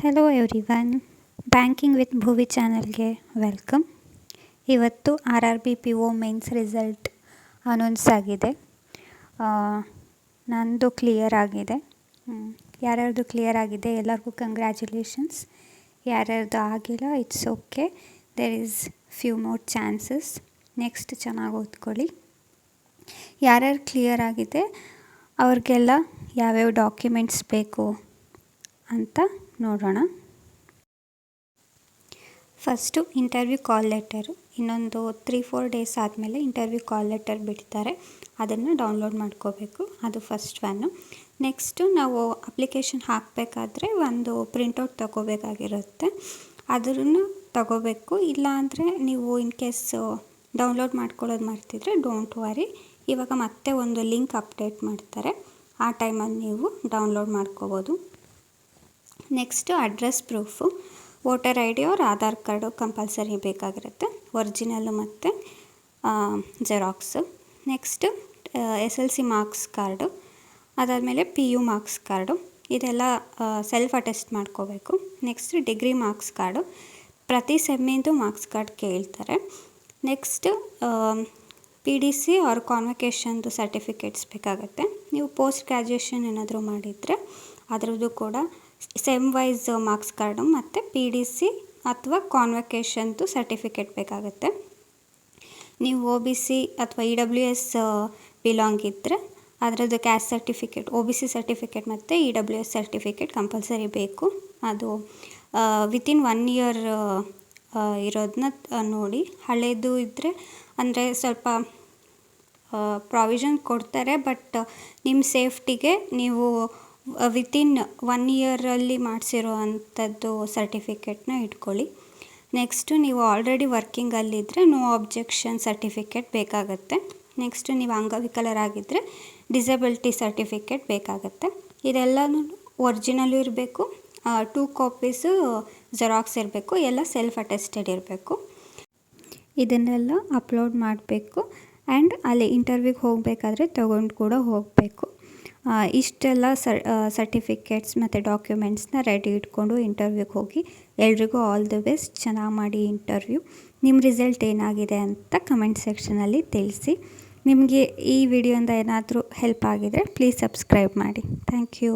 Hello everyone, banking with ಭುವಿ ಚಾನಲ್ಗೆ welcome. ಇವತ್ತು RRB PO mains result announce ಆಗಿದೆ. ನಂದು ಕ್ಲಿಯರ್ ಆಗಿದೆ. ಯಾರ್ಯಾರ್ದು ಕ್ಲಿಯರ್ ಆಗಿದೆ ಎಲ್ಲರಿಗೂ ಕಂಗ್ರ್ಯಾಚುಲೇಷನ್ಸ್. ಯಾರ್ಯಾರ್ದು ಆಗಿಲ್ಲ it's okay, there is few more chances. Next ಚೆನ್ನಾಗಿ ಓದ್ಕೊಳ್ಳಿ. ಯಾರ್ಯಾರು ಕ್ಲಿಯರ್ ಆಗಿದೆ ಅವ್ರಿಗೆಲ್ಲ ಯಾವ್ಯಾವ ಡಾಕ್ಯುಮೆಂಟ್ಸ್ ಬೇಕು ಅಂತ ನೋಡೋಣ. ಫಸ್ಟು ಇಂಟರ್ವ್ಯೂ ಕಾಲ್ ಲೆಟರು, ಇನ್ನೊಂದು 3-4 ಡೇಸ್ ಆದಮೇಲೆ ಇಂಟರ್ವ್ಯೂ ಕಾಲ್ ಲೆಟರ್ ಬಿಡ್ತಾರೆ, ಅದನ್ನು ಡೌನ್ಲೋಡ್ ಮಾಡ್ಕೋಬೇಕು. ಅದು ಫಸ್ಟ್ ಒನ್ನು. ನೆಕ್ಸ್ಟು ನಾವು ಅಪ್ಲಿಕೇಶನ್ ಹಾಕಬೇಕಾದ್ರೆ ಒಂದು ಪ್ರಿಂಟೌಟ್ ತಗೋಬೇಕಾಗಿರುತ್ತೆ, ಅದನ್ನು ತಗೋಬೇಕು. ಇಲ್ಲಾಂದರೆ ನೀವು ಇನ್ ಕೇಸ್ ಡೌನ್ಲೋಡ್ ಮಾಡ್ಕೊಳ್ಳೋದು ಮಾಡ್ತಿದ್ರೆ ಡೋಂಟ್ ವರಿ, ಇವಾಗ ಮತ್ತೆ ಒಂದು ಲಿಂಕ್ ಅಪ್ಡೇಟ್ ಮಾಡ್ತಾರೆ, ಆ ಟೈಮಲ್ಲಿ ನೀವು ಡೌನ್ಲೋಡ್ ಮಾಡ್ಕೋಬೋದು. Next address proof, voter ID ಅವ್ರ ಆಧಾರ್ ಕಾರ್ಡು ಕಂಪಲ್ಸರಿ ಬೇಕಾಗಿರುತ್ತೆ, ಒರಿಜಿನಲ್ಲು ಮತ್ತು xerox. Next SLC marks card, ಅದಾದಮೇಲೆ PU ಮಾರ್ಕ್ಸ್ ಕಾರ್ಡು, ಇದೆಲ್ಲ ಸೆಲ್ಫ್ ಅಟೆಸ್ಟ್ ಮಾಡ್ಕೋಬೇಕು. ನೆಕ್ಸ್ಟ್ ಡಿಗ್ರಿ ಮಾರ್ಕ್ಸ್ ಕಾರ್ಡು, ಪ್ರತಿ ಸೆಮ್ಮಿಂದು ಮಾರ್ಕ್ಸ್ ಕಾರ್ಡ್ ಕೇಳ್ತಾರೆ. ನೆಕ್ಸ್ಟು PDC ಅವ್ರ ಕಾನ್ವೊಕೇಷನ್ದು ಸರ್ಟಿಫಿಕೇಟ್ಸ್ ಬೇಕಾಗುತ್ತೆ. ನೀವು ಪೋಸ್ಟ್ ಗ್ರ್ಯಾಜುಯೇಷನ್ ಏನಾದರೂ ಮಾಡಿದರೆ ಅದರದ್ದು ಕೂಡ ಸೆಮ್ ವೈಸ್ ಮಾರ್ಕ್ಸ್ ಕಾರ್ಡು ಮತ್ತು PDC ಅಥವಾ ಕಾನ್ವೊಕೇಷನ್ದು ಸರ್ಟಿಫಿಕೇಟ್ ಬೇಕಾಗುತ್ತೆ. ನೀವು OBC ಅಥವಾ EWS ಬಿಲಾಂಗ್ ಇದ್ದರೆ ಅದರದ್ದು ಕ್ಯಾಸ್ಟ್ ಸರ್ಟಿಫಿಕೇಟ್, OBC ಸರ್ಟಿಫಿಕೇಟ್ ಮತ್ತು EWS ಸರ್ಟಿಫಿಕೇಟ್ ಕಂಪಲ್ಸರಿ ಬೇಕು. ಅದು ವಿತಿನ್ 1 ಇಯರ್ ಇರೋದನ್ನ ನೋಡಿ. ಹಳೇದು ಇದ್ದರೆ ಅಂದರೆ ಸ್ವಲ್ಪ ಪ್ರಾವಿಷನ್ ಕೊಡ್ತಾರೆ, ಬಟ್ ನಿಮ್ಮ ಸೇಫ್ಟಿಗೆ ನೀವು ವಿತಿನ್ 1 ಇಯರಲ್ಲಿ ಮಾಡಿಸಿರೋ ಅಂಥದ್ದು ಸರ್ಟಿಫಿಕೇಟ್ನ ಇಟ್ಕೊಳ್ಳಿ. ನೆಕ್ಸ್ಟು ನೀವು ಆಲ್ರೆಡಿ ವರ್ಕಿಂಗಲ್ಲಿದ್ದರೆ ನೋ ಅಬ್ಜೆಕ್ಷನ್ ಸರ್ಟಿಫಿಕೇಟ್ ಬೇಕಾಗುತ್ತೆ. ನೆಕ್ಸ್ಟು ನೀವು ಅಂಗವಿಕಲರಾಗಿದ್ದರೆ ಡಿಸಬಿಲಿಟಿ ಸರ್ಟಿಫಿಕೇಟ್ ಬೇಕಾಗುತ್ತೆ. ಇದೆಲ್ಲನೂ ಒರಿಜಿನಲ್ಲು ಇರಬೇಕು, 2 ಕಾಪೀಸು ಜೆರಾಕ್ಸ್ ಇರಬೇಕು, ಎಲ್ಲ ಸೆಲ್ಫ್ ಅಟೆಸ್ಟೆಡ್ ಇರಬೇಕು. ಇದನ್ನೆಲ್ಲ ಅಪ್ಲೋಡ್ ಮಾಡಬೇಕು ಆ್ಯಂಡ್ ಅಲ್ಲಿ ಇಂಟರ್ವ್ಯೂಗೆ ಹೋಗಬೇಕಾದ್ರೆ ತೊಗೊಂಡು ಕೂಡ ಹೋಗಬೇಕು. ಇಷ್ಟೆಲ್ಲ ಸರ್ಟಿಫಿಕೇಟ್ಸ್ ಮತ್ತು ಡಾಕ್ಯುಮೆಂಟ್ಸ್ನ ರೆಡಿ ಇಟ್ಕೊಂಡು ಇಂಟರ್ವ್ಯೂಗೆ ಹೋಗಿ. ಎಲ್ರಿಗೂ ಆಲ್ ದಿ ಬೆಸ್ಟ್, ಚೆನ್ನಾಗಿ ಮಾಡಿ ಇಂಟರ್ವ್ಯೂ. ನಿಮ್ಮ ರಿಸಲ್ಟ್ ಏನಾಗಿದೆ ಅಂತ ಕಮೆಂಟ್ ಸೆಕ್ಷನಲ್ಲಿ ತಿಳಿಸಿ. ನಿಮಗೆ ಈ ವಿಡಿಯೋಯಿಂದ ಏನಾದರೂ ಹೆಲ್ಪ್ ಆಗಿದರೆ ಪ್ಲೀಸ್ ಸಬ್ಸ್ಕ್ರೈಬ್ ಮಾಡಿ. Thank you.